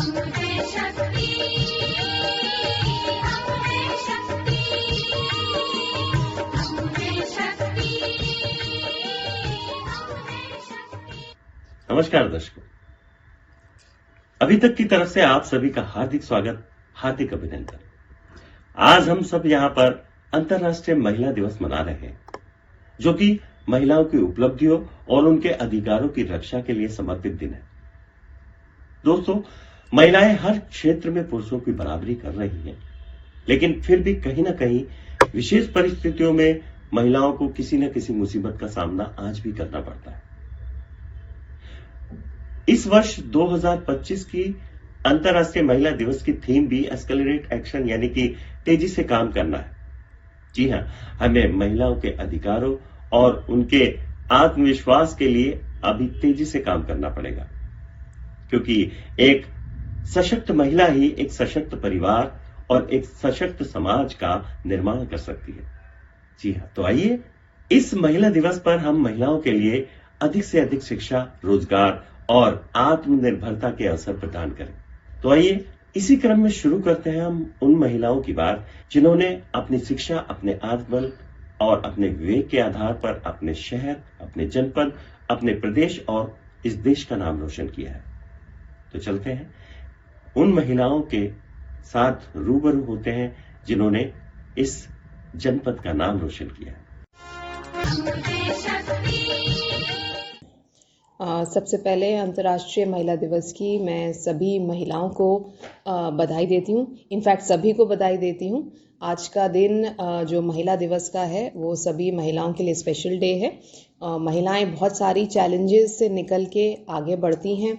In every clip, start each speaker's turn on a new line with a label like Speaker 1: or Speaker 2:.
Speaker 1: नमस्कार दर्शकों, अभी तक की तरफ से आप सभी का हार्दिक स्वागत, हार्दिक अभिनंदन। आज हम सब यहाँ पर अंतर्राष्ट्रीय महिला दिवस मना रहे हैं, जो कि महिलाओं की उपलब्धियों और उनके अधिकारों की रक्षा के लिए समर्पित दिन है। दोस्तों, महिलाएं हर क्षेत्र में पुरुषों की बराबरी कर रही हैं, लेकिन फिर भी कहीं ना कहीं विशेष परिस्थितियों में महिलाओं को किसी न किसी मुसीबत का सामना आज भी करना पड़ता है। इस वर्ष 2025 की अंतर्राष्ट्रीय महिला दिवस की थीम भी एस्केलेरेट एक्शन यानी कि तेजी से काम करना है। जी हां, हमें महिलाओं के अधिकारों और उनके आत्मविश्वास के लिए अभी तेजी से काम करना पड़ेगा, क्योंकि एक सशक्त महिला ही एक सशक्त परिवार और एक सशक्त समाज का निर्माण कर सकती है। जी हां, तो आइए इस महिला दिवस पर हम महिलाओं के लिए अधिक से अधिक शिक्षा, रोजगार और आत्मनिर्भरता के अवसर प्रदान करें। तो आइए इसी क्रम में शुरू करते हैं हम उन महिलाओं की बात जिन्होंने अपनी शिक्षा, अपने आत्मबल और अपने विवेक के आधार पर अपने शहर, अपने जनपद, अपने प्रदेश और इस देश का नाम रोशन किया है। तो चलते हैं उन महिलाओं के साथ रूबरू होते हैं जिन्होंने इस जनपद का नाम रोशन किया है।
Speaker 2: सबसे पहले अंतर्राष्ट्रीय महिला दिवस की मैं सभी महिलाओं को बधाई देती हूँ। इनफैक्ट सभी को बधाई देती हूँ। आज का दिन जो महिला दिवस का है वो सभी महिलाओं के लिए स्पेशल डे है। महिलाएं बहुत सारी चैलेंजेस से निकल के आगे बढ़ती हैं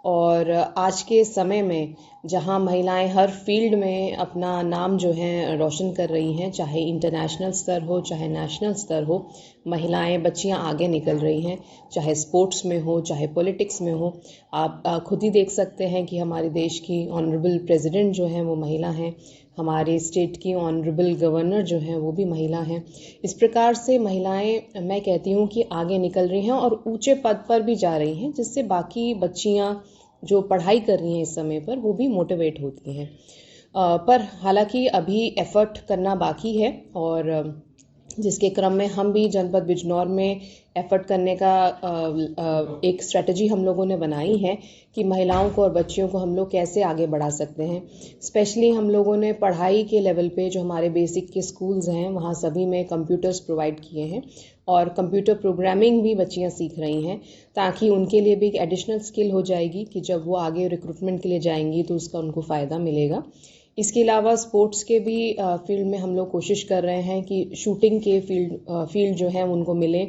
Speaker 2: और आज के समय में जहां महिलाएं हर फील्ड में अपना नाम जो है रोशन कर रही हैं, चाहे इंटरनेशनल स्तर हो चाहे नेशनल स्तर हो, महिलाएं, बच्चियां आगे निकल रही हैं, चाहे स्पोर्ट्स में हो चाहे पॉलिटिक्स में हो। आप खुद ही देख सकते हैं कि हमारे देश की ऑनरेबल प्रेसिडेंट जो है वो महिला हैं, हमारे स्टेट की ऑनरेबल गवर्नर जो हैं वो भी महिला हैं। इस प्रकार से महिलाएं, मैं कहती हूँ कि आगे निकल रही हैं और ऊंचे पद पर भी जा रही हैं, जिससे बाकी बच्चियां जो पढ़ाई कर रही हैं इस समय पर वो भी मोटिवेट होती हैं। पर हालांकि अभी एफर्ट करना बाकी है और जिसके क्रम में हम भी जनपद बिजनौर में एफर्ट करने का एक स्ट्रेटजी हम लोगों ने बनाई है कि महिलाओं को और बच्चियों को हम लोग कैसे आगे बढ़ा सकते हैं। स्पेशली हम लोगों ने पढ़ाई के लेवल पे जो हमारे बेसिक के स्कूल्स हैं वहाँ सभी में कंप्यूटर्स प्रोवाइड किए हैं और कंप्यूटर प्रोग्रामिंग भी बच्चियाँ सीख रही हैं, ताकि उनके लिए भी एक एडिशनल स्किल हो जाएगी कि जब वो आगे रिक्रूटमेंट के लिए जाएंगी तो उसका उनको फ़ायदा मिलेगा। इसके अलावा स्पोर्ट्स के भी फील्ड में हम लोग कोशिश कर रहे हैं कि शूटिंग के फील्ड जो है उनको मिले।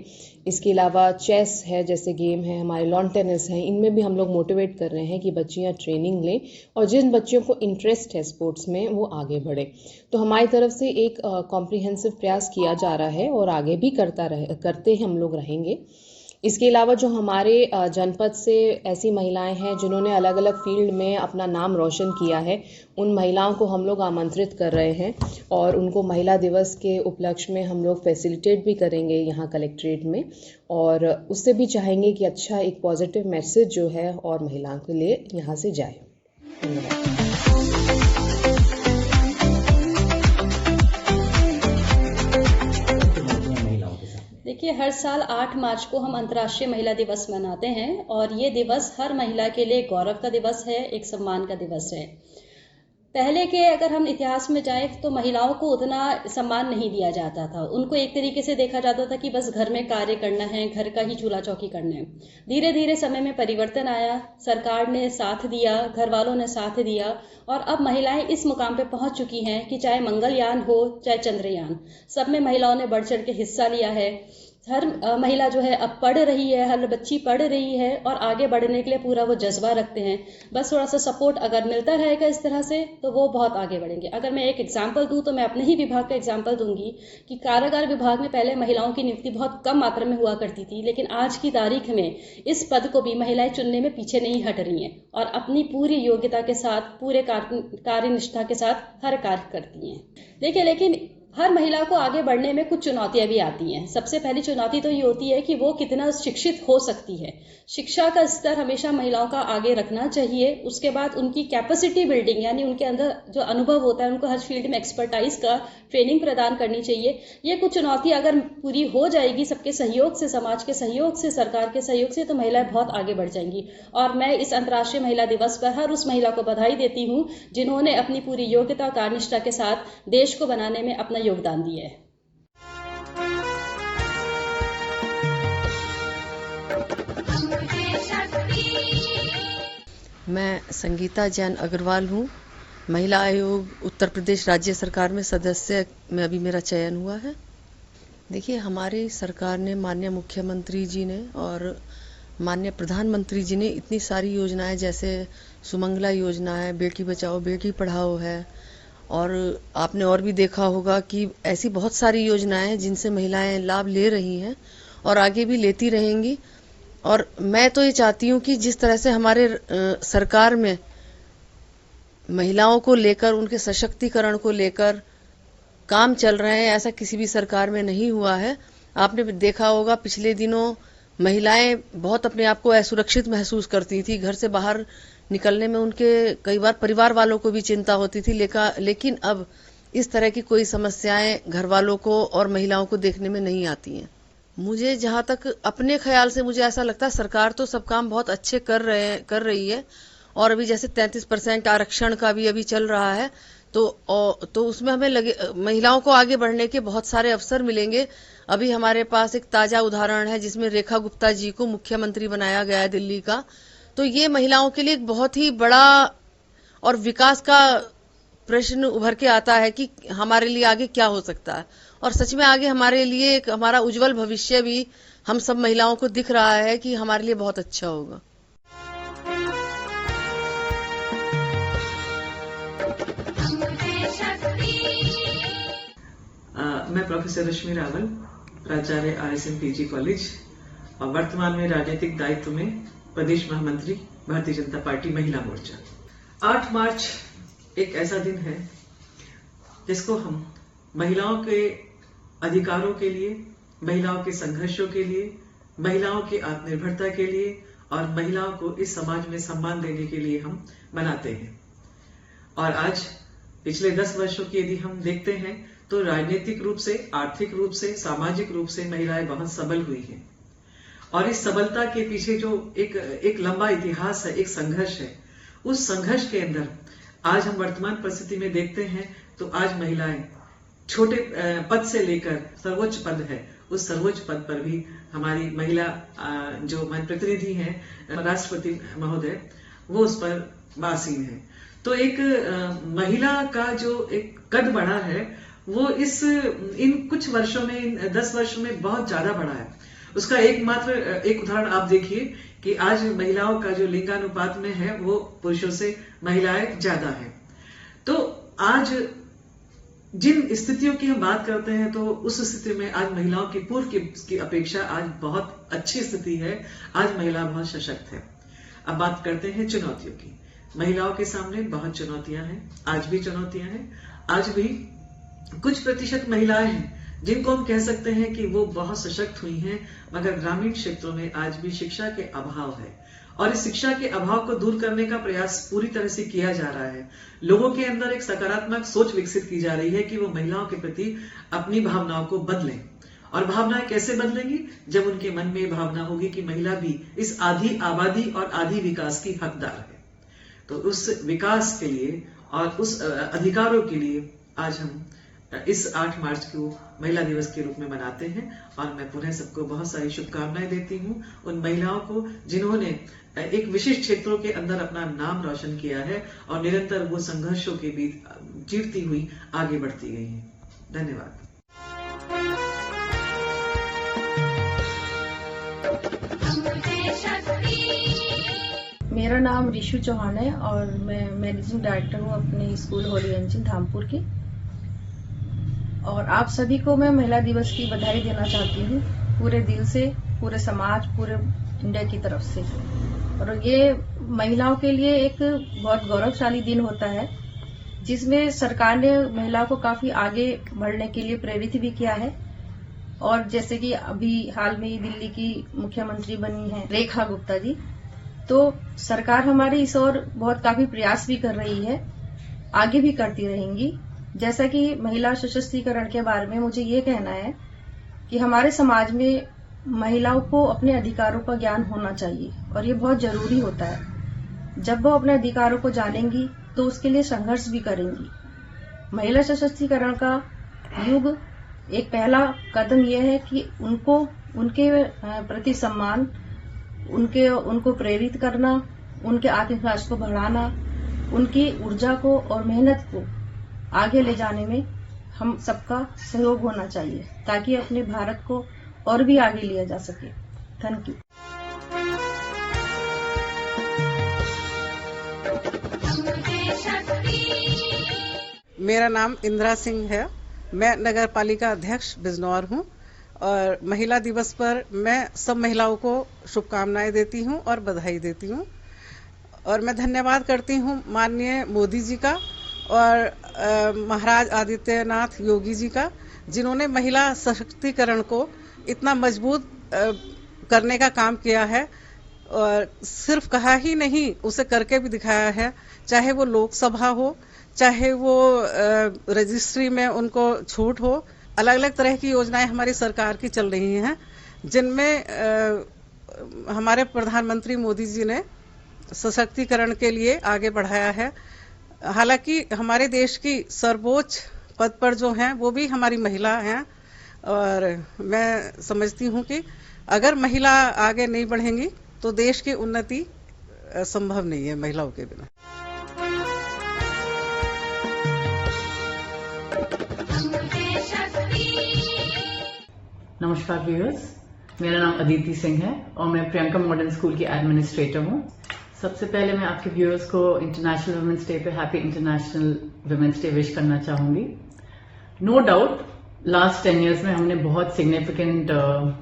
Speaker 2: इसके अलावा चेस है जैसे गेम है, हमारे लॉन टेनिस है, इनमें भी हम लोग मोटिवेट कर रहे हैं कि बच्चियां ट्रेनिंग लें और जिन बच्चियों को इंटरेस्ट है स्पोर्ट्स में वो आगे बढ़े। तो हमारी तरफ से एक कॉम्प्रिहेंसिव प्रयास किया जा रहा है और आगे भी करते हम लोग रहेंगे। इसके अलावा जो हमारे जनपद से ऐसी महिलाएं हैं जिन्होंने अलग अलग फील्ड में अपना नाम रोशन किया है, उन महिलाओं को हम लोग आमंत्रित कर रहे हैं और उनको महिला दिवस के उपलक्ष्य में हम लोग फैसिलिटेट भी करेंगे यहाँ कलेक्ट्रेट में, और उससे भी चाहेंगे कि अच्छा एक पॉजिटिव मैसेज जो है और महिलाओं के लिए यहाँ से जाए। धन्यवाद।
Speaker 3: देखिए, हर साल 8 मार्च को हम अंतर्राष्ट्रीय महिला दिवस मनाते हैं और ये दिवस हर महिला के लिए गौरव का दिवस है, एक सम्मान का दिवस है। पहले के अगर हम इतिहास में जाएं तो महिलाओं को उतना सम्मान नहीं दिया जाता था। उनको एक तरीके से देखा जाता था कि बस घर में कार्य करना है, घर का ही चूल्हा चौकी करना है। धीरे धीरे समय में परिवर्तन आया, सरकार ने साथ दिया, घर वालों ने साथ दिया और अब महिलाएं इस मुकाम पे पहुंच चुकी हैं कि चाहे मंगलयान हो चाहे चंद्रयान, सब में महिलाओं ने बढ़ चढ़ के हिस्सा लिया है। हर महिला जो है अब पढ़ रही है, हर बच्ची पढ़ रही है और आगे बढ़ने के लिए पूरा वो जज्बा रखते हैं। बस थोड़ा सा सपोर्ट अगर मिलता रहेगा इस तरह से तो वो बहुत आगे बढ़ेंगे। अगर मैं एक एग्जांपल दूं तो मैं अपने ही विभाग का एग्जांपल दूंगी कि कारागार विभाग में पहले महिलाओं की नियुक्ति बहुत कम मात्रा में हुआ करती थी, लेकिन आज की तारीख में इस पद को भी महिलाएं चुनने में पीछे नहीं हट रही हैं और अपनी पूरी योग्यता के साथ, पूरे कार्यनिष्ठा के साथ हर कार्य करती हैं। देखिए, लेकिन हर महिला को आगे बढ़ने में कुछ चुनौतियां भी आती हैं। सबसे पहली चुनौती तो ये होती है कि वो कितना शिक्षित हो सकती है। शिक्षा का स्तर हमेशा महिलाओं का आगे रखना चाहिए। उसके बाद उनकी कैपेसिटी बिल्डिंग, यानी उनके अंदर जो अनुभव होता है, उनको हर फील्ड में एक्सपर्टाइज का ट्रेनिंग प्रदान करनी चाहिए। ये कुछ चुनौतियां अगर पूरी हो जाएगी सबके सहयोग से, समाज के सहयोग से, सरकार के सहयोग से, तो महिलाएं बहुत आगे बढ़ जाएंगी। और मैं इस अंतर्राष्ट्रीय महिला दिवस पर हर उस महिला को बधाई देती हूँ जिन्होंने अपनी पूरी योग्यता, कार्यनिष्ठा के साथ देश को बनाने में अपना योगदान दिया है।
Speaker 4: मैं संगीता जैन अग्रवाल हूँ। महिला आयोग उत्तर प्रदेश राज्य सरकार में सदस्य में अभी मेरा चयन हुआ है। देखिए, हमारी सरकार ने, माननीय मुख्यमंत्री जी ने और माननीय प्रधानमंत्री जी ने इतनी सारी योजनाएं, जैसे सुमंगला योजना है, बेटी बचाओ बेटी पढ़ाओ है, और आपने और भी देखा होगा कि ऐसी बहुत सारी योजनाएं हैं जिनसे महिलाएं लाभ ले रही हैं और आगे भी लेती रहेंगी। और मैं तो ये चाहती हूँ कि जिस तरह से हमारे सरकार में महिलाओं को लेकर, उनके सशक्तिकरण को लेकर काम चल रहे हैं, ऐसा किसी भी सरकार में नहीं हुआ है। आपने देखा होगा पिछले दिनों महिलाएं बहुत अपने आप को असुरक्षित महसूस करती थी। घर से बाहर निकलने में उनके कई बार परिवार वालों को भी चिंता होती थी, लेकिन अब इस तरह की कोई समस्याएं घर वालों को और महिलाओं को देखने में नहीं आती हैं। मुझे जहां तक अपने ख्याल से मुझे ऐसा लगता है, सरकार तो सब काम बहुत अच्छे कर रही है। और अभी जैसे 33% आरक्षण का भी अभी चल रहा है, तो उसमें हमें महिलाओं को आगे बढ़ने के बहुत सारे अवसर मिलेंगे। अभी हमारे पास एक ताजा उदाहरण है जिसमें रेखा गुप्ता जी को मुख्यमंत्री बनाया गया है दिल्ली का। तो ये महिलाओं के लिए एक बहुत ही बड़ा और विकास का प्रश्न उभर के आता है कि हमारे लिए आगे क्या हो सकता है। और सच में आगे हमारे लिए एक हमारा उज्जवल भविष्य भी हम सब महिलाओं को दिख रहा है कि हमारे लिए बहुत अच्छा होगा।
Speaker 5: मैं प्रोफेसर रश्मि रावल, प्राचार्य RSM PG कॉलेज, और वर्तमान में राजनीतिक दायित्व में प्रदेश महामंत्री भारतीय जनता पार्टी महिला मोर्चा। 8 मार्च एक ऐसा दिन है जिसको हम महिलाओं के अधिकारों के लिए, महिलाओं के संघर्षों के लिए, महिलाओं की आत्मनिर्भरता के लिए और महिलाओं को इस समाज में सम्मान देने के लिए हम मनाते हैं। और आज पिछले 10 वर्षों की यदि हम देखते हैं तो राजनीतिक रूप से, आर्थिक रूप से, सामाजिक रूप से महिलाएं बहुत सबल हुई हैं। और इस सबलता के पीछे जो एक लंबा इतिहास है, एक संघर्ष है, उस संघर्ष के अंदर आज हम वर्तमान परिस्थिति में देखते हैं तो आज महिलाएं छोटे पद से लेकर सर्वोच्च पद है, उस सर्वोच्च पद पर भी हमारी महिला जो प्रतिनिधि हैं, राष्ट्रपति महोदय, वो उस पर बासीन है। तो एक महिला का जो एक कद बढ़ा है वो इन कुछ वर्षों में, इन 10 वर्षों में बहुत ज्यादा बढ़ा है। उसका एक उदाहरण आप देखिए कि आज महिलाओं का जो लिंगानुपात में है वो पुरुषों से महिलाएं ज्यादा है। तो आज जिन स्थितियों की हम बात करते हैं तो उस स्थिति में आज महिलाओं की पूर्व की अपेक्षा आज बहुत अच्छी स्थिति है। आज महिला बहुत सशक्त है। अब बात करते हैं चुनौतियों की। महिलाओं के सामने बहुत चुनौतियां हैं, आज भी चुनौतियां हैं। आज भी कुछ प्रतिशत महिलाएं हैं जिनको हम कह सकते हैं कि वो बहुत सशक्त हुई हैं, मगर ग्रामीण क्षेत्रों में आज भी शिक्षा के अभाव है। और इस शिक्षा के अभाव को दूर करने का प्रयास पूरी तरह से किया जा रहा है। लोगों के अंदर एक सकारात्मक सोच विकसित की जा रही है कि वो महिलाओं के प्रति अपनी भावनाओं को बदलें। और भावनाएं कैसे बदलेंगी? जब उनके मन में भावना होगी कि महिला भी इस आधी आबादी और आधी विकास की हकदार है। तो उस विकास के लिए और उस अधिकारों के लिए आज हम इस 8 मार्च को महिला दिवस के रूप में मनाते हैं। और मैं पुनः सबको बहुत सारी शुभकामनाएं देती हूँ, उन महिलाओं को जिन्होंने एक विशिष्ट क्षेत्रों के अंदर अपना नाम रोशन किया है और निरंतर वो संघर्षों के बीच जीतती हुई आगे बढ़ती गई हैं। धन्यवाद।
Speaker 6: मेरा नाम रिशु चौहान है और मैं मैनेजिंग डायरेक्टर हूँ अपने स्कूल होली एंजल धामपुर की। और आप सभी को मैं महिला दिवस की बधाई देना चाहती हूँ, पूरे दिल से, पूरे समाज, पूरे इंडिया की तरफ से। और ये महिलाओं के लिए एक बहुत गौरवशाली दिन होता है जिसमें सरकार ने महिला को काफी आगे बढ़ने के लिए प्रेरित भी किया है। और जैसे कि अभी हाल में ही दिल्ली की मुख्यमंत्री बनी है रेखा गुप्ता जी, तो सरकार हमारी इस ओर बहुत काफी प्रयास भी कर रही है, आगे भी करती रहेंगी। जैसा कि महिला सशक्तिकरण के बारे में मुझे ये कहना है कि हमारे समाज में महिलाओं को अपने अधिकारों का ज्ञान होना चाहिए और ये बहुत जरूरी होता है। जब वो अपने अधिकारों को जानेंगी तो उसके लिए संघर्ष भी करेंगी। महिला सशक्तिकरण का युग एक पहला कदम यह है कि उनके प्रति सम्मान, उनको प्रेरित करना, उनके आत्मविश्वास को बढ़ाना, उनकी ऊर्जा को और मेहनत को आगे ले जाने में हम सबका सहयोग होना चाहिए ताकि अपने भारत को और भी आगे लिया जा सके। Thank you.
Speaker 7: मेरा नाम इंदिरा सिंह है। मैं नगर पालिका अध्यक्ष बिजनौर हूँ और महिला दिवस पर मैं सब महिलाओं को शुभकामनाएं देती हूँ और बधाई देती हूँ। और मैं धन्यवाद करती हूँ माननीय मोदी जी का और महाराज आदित्यनाथ योगी जी का, जिन्होंने महिला सशक्तिकरण को इतना मजबूत करने का काम किया है और सिर्फ कहा ही नहीं, उसे करके भी दिखाया है। चाहे वो लोकसभा हो, चाहे वो रजिस्ट्री में उनको छूट हो, अलग अलग तरह की योजनाएं हमारी सरकार की चल रही हैं, जिनमें हमारे प्रधानमंत्री मोदी जी ने सशक्तिकरण के लिए आगे बढ़ाया है। हालांकि हमारे देश की सर्वोच्च पद पर जो हैं वो भी हमारी महिला हैं और मैं समझती हूं कि अगर महिला आगे नहीं बढ़ेंगी तो देश की उन्नति संभव नहीं है महिलाओं के बिना।
Speaker 8: नमस्कार व्यूअर्स, मेरा नाम अदिति सिंह है और मैं प्रियंका मॉडर्न स्कूल की एडमिनिस्ट्रेटर हूँ। सबसे पहले मैं आपके व्यूअर्स को इंटरनेशनल वुमेन्स डे पे happy international women's day wish करना चाहूंगी। नो डाउट लास्ट 10 इयर्स में हमने बहुत सिग्निफिकेंट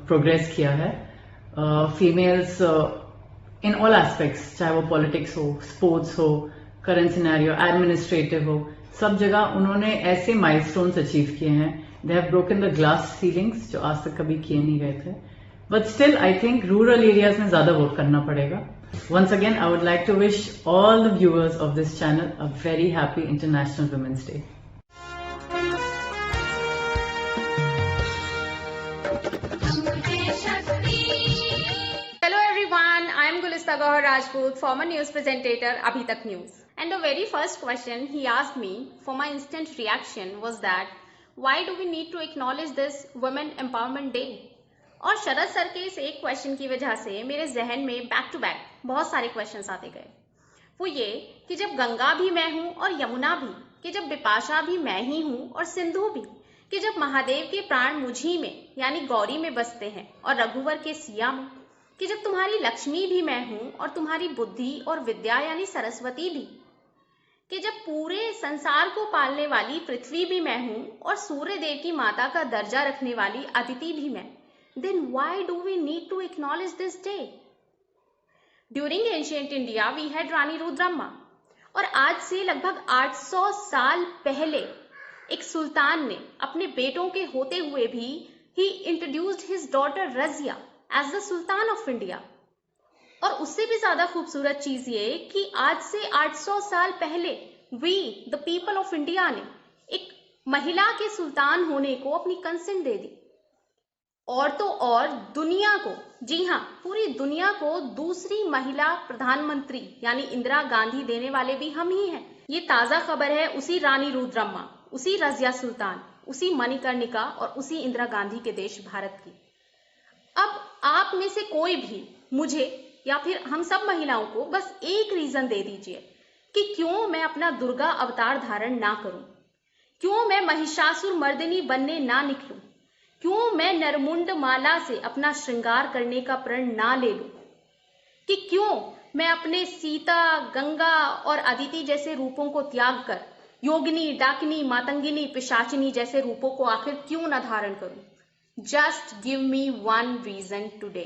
Speaker 8: प्रोग्रेस किया है। फीमेल्स इन ऑल एस्पेक्ट्स, चाहे वो पॉलिटिक्स हो, स्पोर्ट्स हो, करंट सिनेरियो, एडमिनिस्ट्रेटिव हो, सब जगह उन्होंने ऐसे माइलस्टोन्स अचीव किए हैं। They have broken the glass ceilings जो आज तक कभी किए नहीं गए थे। But still I think rural areas में ज्यादा वर्क करना पड़ेगा। Once again, I would like to wish all the viewers of this channel a very happy International Women's Day.
Speaker 9: Hello everyone, I am Gulista Gauhar Rajput, former news presentator Abhi Tak News. And the very first question he asked me for my instant reaction was that why do we need to acknowledge this Women Empowerment Day? और शरद sir के इस एक question की वजह से मेरे जहन में बैक टू बैक बहुत सारे क्वेश्चंस आते गए। वो ये कि जब गंगा भी मैं हूं और यमुना भी, कि जब बिपाशा भी मैं ही हूं और सिंधु भी, कि जब महादेव के प्राण मुझी में यानी गौरी में बसते हैं और रघुवर के सिया में, कि जब तुम्हारी लक्ष्मी भी मैं हूं और तुम्हारी बुद्धि और विद्या यानी सरस्वती भी, कि जब पूरे संसार को पालने वाली पृथ्वी भी मैं हूं और सूर्य देव की माता का दर्जा रखने वाली अदिति भी मैं, then why do we need to acknowledge this day? During ancient India, we had Rani Rudramma. और आज से लगभग 800 साल पहले एक सुल्तान ने अपने बेटों के होते हुए भी he introduced his daughter Razia as the Sultan of India. और उससे भी ज्यादा खूबसूरत चीज ये कि आज से 800 साल पहले we, the people of India ने एक महिला के सुल्तान होने को अपनी कंसेंट दे दी। और तो और दुनिया को, जी हाँ, पूरी दुनिया को दूसरी महिला प्रधानमंत्री यानी इंदिरा गांधी देने वाले भी हम ही हैं। ये ताजा खबर है उसी रानी रुद्रम्मा, उसी रजिया सुल्तान, उसी मणिकर्णिका और उसी इंदिरा गांधी के देश भारत की। अब आप में से कोई भी मुझे या फिर हम सब महिलाओं को बस एक रीजन दे दीजिए कि क्यों मैं अपना दुर्गा अवतार धारण ना करूं, क्यों मैं महिषासुर मर्दिनी बनने ना निकलूं, क्यों मैं नरमुंड माला से अपना श्रृंगार करने का प्रण ना ले लूं, कि क्यों मैं अपने सीता, गंगा और अदिति जैसे रूपों को त्याग कर योगिनी, डाकिनी, मातंगिनी, पिशाचिनी जैसे रूपों को आखिर क्यों न धारण करूं। Just give me one reason today.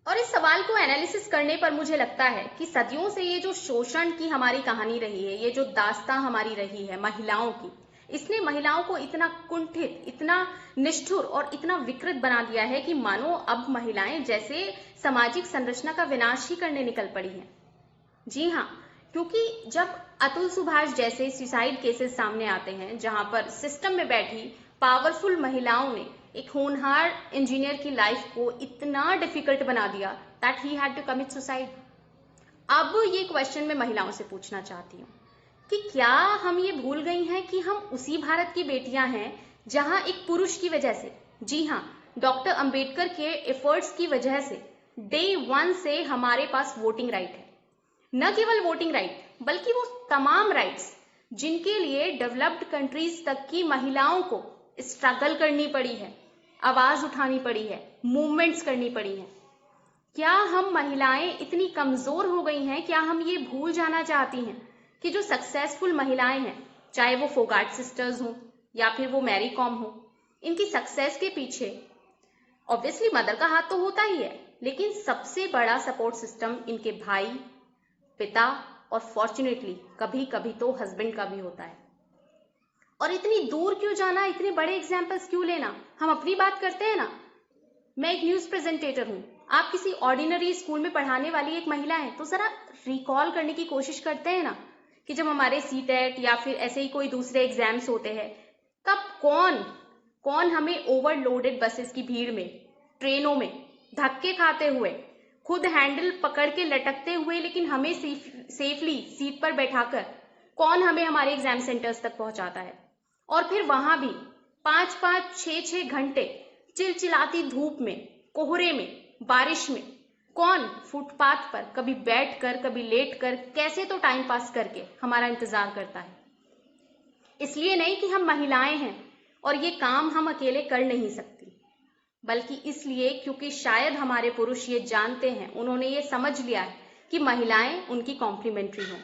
Speaker 9: और इस सवाल को एनालिसिस करने पर मुझे लगता है कि सदियों से ये जो शोषण की हमारी कहानी रही है, ये जो दास्तां हमारी रही है महिलाओं की, इसने महिलाओं को इतना कुंठित, इतना निष्ठुर और इतना विकृत बना दिया है कि मानो अब महिलाएं जैसे सामाजिक संरचना का विनाश ही करने निकल पड़ी हैं। जी हाँ, क्योंकि जब अतुल सुभाष जैसे सुसाइड केसेस सामने आते हैं, जहां पर सिस्टम में बैठी पावरफुल महिलाओं ने एक होनहार इंजीनियर की लाइफ को इतना डिफिकल्ट बना दिया that he had to commit suicide. अब ये क्वेश्चन मैं महिलाओं से पूछना चाहती हूँ कि क्या हम ये भूल गई हैं कि हम उसी भारत की बेटियां हैं जहां एक पुरुष की वजह से, जी हाँ, डॉक्टर अंबेडकर के एफर्ट्स की वजह से डे 1 से हमारे पास वोटिंग राइट है। न केवल वोटिंग राइट बल्कि वो तमाम राइट्स जिनके लिए डेवलप्ड कंट्रीज तक की महिलाओं को स्ट्रगल करनी पड़ी है, आवाज उठानी पड़ी है, मूवमेंट्स करनी पड़ी है। क्या हम महिलाएं इतनी कमजोर हो गई हैं? क्या हम ये भूल जाना चाहती हैं कि जो सक्सेसफुल महिलाएं हैं, चाहे वो फोगाट सिस्टर्स हो या फिर वो मैरी कॉम हो, इनकी सक्सेस के पीछे ऑब्वियसली मदर का हाथ तो होता ही है, लेकिन सबसे बड़ा सपोर्ट सिस्टम इनके भाई, पिता और फॉर्चुनेटली कभी कभी तो हस्बैंड का भी होता है। और इतनी दूर क्यों जाना, इतने बड़े एग्जाम्पल्स क्यों लेना? हम अपनी बात करते हैं ना। मैं एक न्यूज प्रेजेंटेटर हूं, आप किसी ऑर्डिनरी स्कूल में पढ़ाने वाली एक महिला है, तो जरा रिकॉल करने की कोशिश करते हैं ना कि जब हमारे सीटेट या फिर ऐसे ही कोई दूसरे एग्जाम्स होते हैं, तब कौन हमें ओवरलोडेड बसेस की भीड़ में, ट्रेनों में धक्के खाते हुए, खुद हैंडल पकड़ के लटकते हुए, लेकिन हमें सेफली सीट पर बैठाकर कौन हमें हमारे एग्जाम सेंटर्स तक पहुंचाता है? और फिर वहां भी 5-5, 6-6 घंटे चिलचिलाती धूप में, कोहरे में, बारिश में कौन फुटपाथ पर कभी बैठकर, कभी लेटकर, कैसे तो टाइम पास करके हमारा इंतजार करता है। इसलिए नहीं कि हम महिलाएं हैं और ये काम हम अकेले कर नहीं सकती, बल्कि इसलिए क्योंकि शायद हमारे पुरुष ये जानते हैं, उन्होंने ये समझ लिया है कि महिलाएं उनकी कॉम्प्लीमेंट्री हों,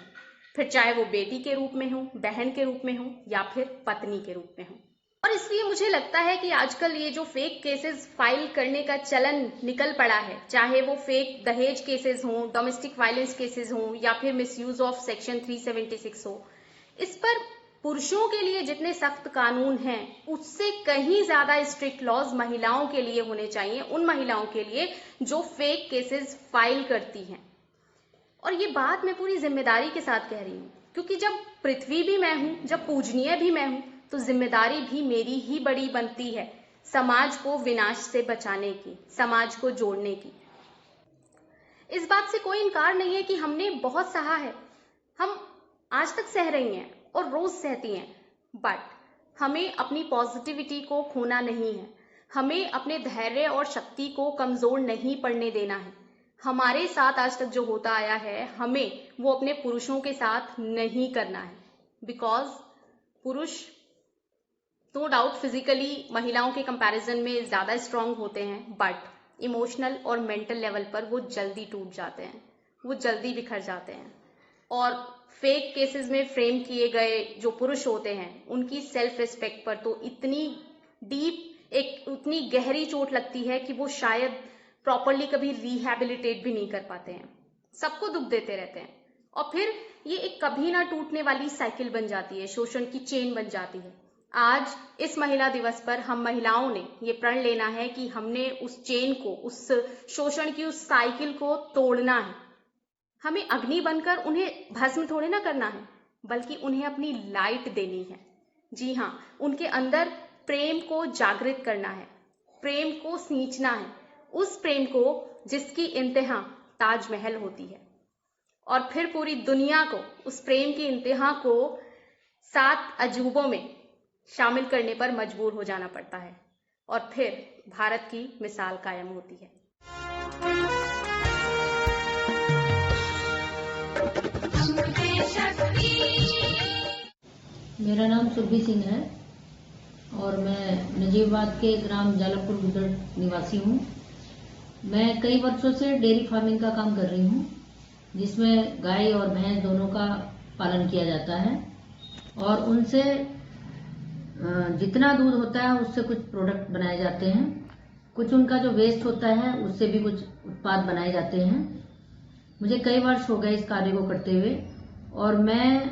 Speaker 9: फिर चाहे वो बेटी के रूप में हो, बहन के रूप में हो या फिर पत्नी के रूप में हो। और इसलिए मुझे लगता है कि आजकल ये जो फेक केसेस फाइल करने का चलन निकल पड़ा है, चाहे वो फेक दहेज केसेस हों, डोमेस्टिक वायलेंस केसेस हों या फिर मिसयूज ऑफ सेक्शन 376 हो, इस पर पुरुषों के लिए जितने सख्त कानून हैं उससे कहीं ज्यादा स्ट्रिक्ट लॉज महिलाओं के लिए होने चाहिए, उन महिलाओं के लिए जो फेक केसेस फाइल करती हैं। और ये बात मैं पूरी जिम्मेदारी के साथ कह रही हूँ, क्योंकि जब पृथ्वी भी मैं हूं, जब पूजनीय भी मैं हूं, तो जिम्मेदारी भी मेरी ही बड़ी बनती है समाज को विनाश से बचाने की, समाज को जोड़ने की। इस बात से कोई इनकार नहीं है कि हमने बहुत सहा है, हम आज तक सह रही हैं और रोज सहती हैं, बट हमें अपनी पॉजिटिविटी को खोना नहीं है, हमें अपने धैर्य और शक्ति को कमजोर नहीं पड़ने देना है। हमारे साथ आज तक जो होता आया है, हमें वो अपने पुरुषों के साथ नहीं करना है, बिकॉज पुरुष नो डाउट फिजिकली महिलाओं के कंपैरिजन में ज्यादा स्ट्रांग होते हैं, बट इमोशनल और मेंटल लेवल पर वो जल्दी टूट जाते हैं, वो जल्दी बिखर जाते हैं। और फेक केसेस में फ्रेम किए गए जो पुरुष होते हैं, उनकी सेल्फ रिस्पेक्ट पर तो इतनी डीप, एक उतनी गहरी चोट लगती है कि वो शायद प्रॉपरली कभी रिहैबिलिटेट भी नहीं कर पाते हैं, सबको दुख देते रहते हैं, और फिर ये एक कभी ना टूटने वाली साइकिल बन जाती है, शोषण की चेन बन जाती है। आज इस महिला दिवस पर हम महिलाओं ने ये प्रण लेना है कि हमने उस चेन को, उस शोषण की उस साइकिल को तोड़ना है। हमें अग्नि बनकर उन्हें भस्म थोड़े ना करना है, बल्कि उन्हें अपनी लाइट देनी है। जी हाँ, उनके अंदर प्रेम को जागृत करना है, प्रेम को सींचना है, उस प्रेम को जिसकी इंतहा ताजमहल होती है। और फिर पूरी दुनिया को उस प्रेम की इंतहा को 7 अजूबों में शामिल करने पर मजबूर हो जाना पड़ता है, और फिर भारत की मिसाल कायम होती है।
Speaker 10: मेरा नाम सुरभि सिंह है और मैं नजीबाबाद के ग्राम जालमपुर गुजर निवासी हूँ। मैं कई वर्षों से डेयरी फार्मिंग का काम कर रही हूँ, जिसमें गाय और भैंस दोनों का पालन किया जाता है, और उनसे जितना दूध होता है उससे कुछ प्रोडक्ट बनाए जाते हैं। कुछ उनका जो वेस्ट होता है उससे भी कुछ उत्पाद बनाए जाते हैं। मुझे कई वर्ष हो गए इस कार्य को करते हुए और मैं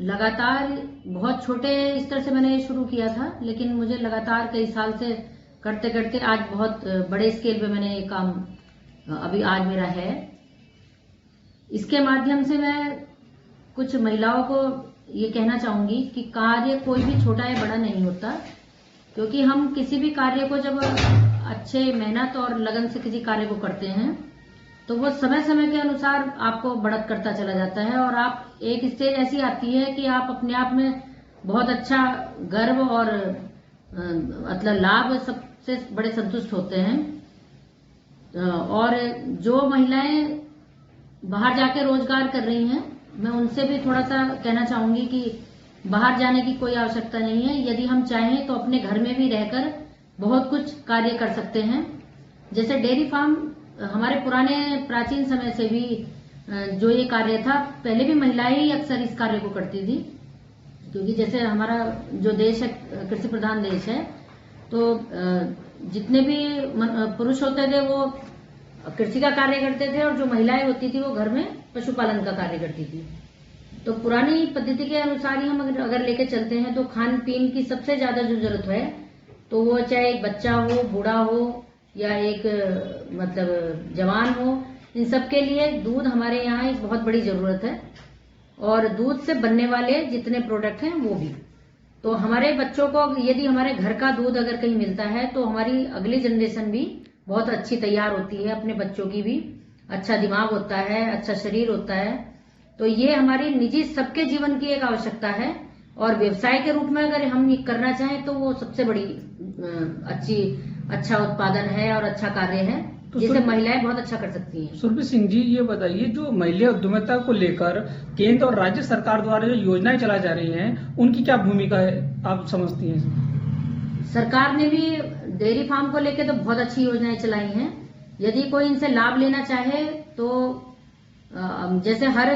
Speaker 10: लगातार बहुत छोटे स्तर से मैंने ये शुरू किया था, लेकिन मुझे लगातार कई साल से करते करते आज बहुत बड़े स्केल पे मैंने ये काम अभी आज मेरा है। इसके माध्यम से मैं कुछ महिलाओं को ये कहना चाहूंगी कि कार्य कोई भी छोटा या बड़ा नहीं होता, क्योंकि हम किसी भी कार्य को जब अच्छे मेहनत और लगन से किसी कार्य को करते हैं तो वो समय समय के अनुसार आपको बढ़त करता चला जाता है और आप एक स्टेज ऐसी आती है कि आप अपने आप में बहुत अच्छा गर्व और मतलब लाभ सबसे बड़े संतुष्ट होते हैं। और जो महिलाएं बाहर जाके रोजगार कर रही हैं, मैं उनसे भी थोड़ा सा कहना चाहूंगी कि बाहर जाने की कोई आवश्यकता नहीं है। यदि हम चाहें तो अपने घर में भी रहकर बहुत कुछ कार्य कर सकते हैं। जैसे डेयरी फार्म हमारे पुराने प्राचीन समय से भी जो ये कार्य था, पहले भी महिलाएं ही अक्सर इस कार्य को करती थी, क्योंकि जैसे हमारा जो देश है कृषि प्रधान देश है, तो जितने भी पुरुष होते थे वो कृषि का कार्य करते थे और जो महिलाएं होती थी वो घर में पशुपालन का कार्य करती थी। तो पुरानी पद्धति के अनुसार ही हम अगर लेके चलते हैं तो खान पीन की सबसे ज्यादा जो जरूरत है, तो वो चाहे एक बच्चा हो, बूढ़ा हो या एक मतलब जवान हो, इन सब के लिए दूध हमारे यहाँ एक बहुत बड़ी जरूरत है। और दूध से बनने वाले जितने प्रोडक्ट हैं वो भी, तो हमारे बच्चों को यदि हमारे घर का दूध अगर कहीं मिलता है तो हमारी अगली जनरेशन भी बहुत अच्छी तैयार होती है, अपने बच्चों की भी अच्छा दिमाग होता है, अच्छा शरीर होता है। तो ये हमारी निजी सबके जीवन की एक आवश्यकता है और व्यवसाय के रूप में अगर हम ये करना चाहें तो वो सबसे बड़ी अच्छा उत्पादन है और अच्छा कार्य है, तो जिसे महिलाएं बहुत अच्छा कर सकती हैं।
Speaker 11: सुरभि सिंह जी, ये बताइए, जो महिला उद्यमिता को लेकर केंद्र और राज्य सरकार द्वारा जो योजनाएं चलाई जा रही हैं, उनकी क्या भूमिका है, आप समझती हैं?
Speaker 10: सरकार ने भी डेयरी फार्म को लेकर तो बहुत अच्छी योजनाएं चलाई हैं। यदि कोई इनसे लाभ लेना चाहे तो जैसे हर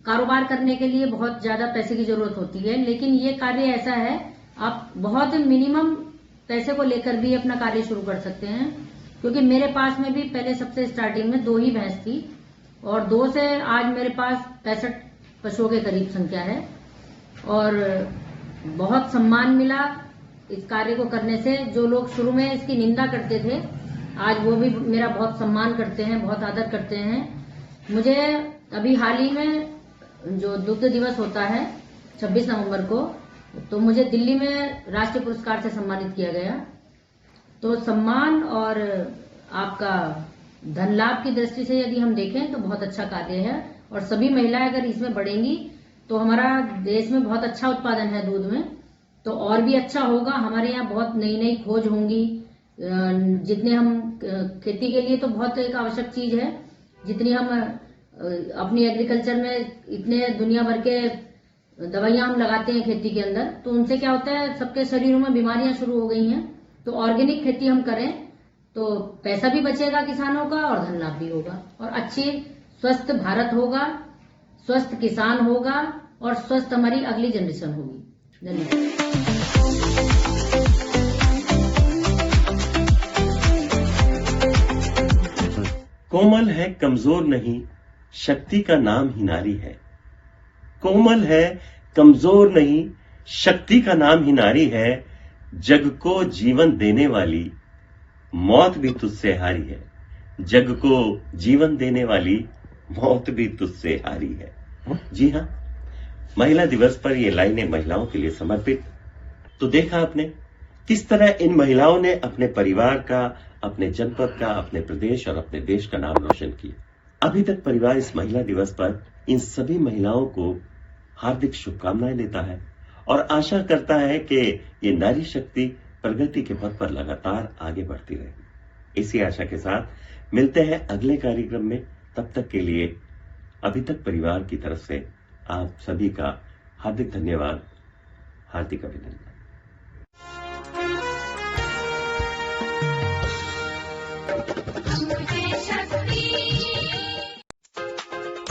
Speaker 10: कारोबार करने के लिए बहुत ज्यादा पैसे की जरूरत होती है, लेकिन ये कार्य ऐसा है आप बहुत मिनिमम पैसे को लेकर भी अपना कार्य शुरू कर सकते हैं। क्योंकि मेरे पास में भी पहले सबसे स्टार्टिंग में 2 ही भैंस थी और 2 से आज मेरे पास 65 पशुओं के करीब संख्या है और बहुत सम्मान मिला इस कार्य को करने से। जो लोग शुरू में इसकी निंदा करते थे, आज वो भी मेरा बहुत सम्मान करते हैं, बहुत आदर करते हैं। मुझे अभी हाल ही में जो दुग्ध दिवस होता है 26 नवंबर को, तो मुझे दिल्ली में राष्ट्रीय पुरस्कार से सम्मानित किया गया। तो सम्मान और आपका धन लाभ की दृष्टि से यदि हम देखें तो बहुत अच्छा कार्य है और सभी महिलाएं अगर इसमें बढ़ेंगी तो हमारा देश में बहुत अच्छा उत्पादन है दूध में, तो और भी अच्छा होगा। हमारे यहाँ बहुत नई नई खोज होंगी। जितने हम खेती के लिए तो बहुत एक आवश्यक चीज है, जितनी हम अपनी एग्रीकल्चर में इतने दुनिया भर के दवाइयां हम लगाते हैं खेती के अंदर, तो उनसे क्या होता है सबके शरीरों में बीमारियां शुरू हो गई हैं। तो ऑर्गेनिक खेती हम करें तो पैसा भी बचेगा किसानों का और धन लाभ भी होगा और अच्छी स्वस्थ भारत होगा, स्वस्थ किसान होगा और स्वस्थ हमारी अगली जनरेशन होगी। धन्यवाद।
Speaker 1: कोमल है कमजोर नहीं, शक्ति का नाम ही नारी है। कोमल है कमजोर नहीं, शक्ति का नाम ही नारी है। जग को जीवन देने वाली मौत भी तुझसे हारी है। जग को जीवन देने वाली मौत भी तुझसे हारी है। जी हाँ, महिला दिवस पर ये लाइनें महिलाओं के लिए समर्पित। तो देखा आपने किस तरह इन महिलाओं ने अपने परिवार का, अपने जनपद का, अपने प्रदेश और अपने देश का नाम रोशन किया। अभी तक परिवार इस महिला दिवस पर इन सभी महिलाओं को हार्दिक शुभकामनाएं देता है और आशा करता है कि ये नारी शक्ति प्रगति के पथ पर लगातार आगे बढ़ती रहेगी। इसी आशा के साथ मिलते हैं अगले कार्यक्रम में। तब तक के लिए अभी तक परिवार की तरफ से आप सभी का हार्दिक धन्यवाद, हार्दिक अभिनंदन।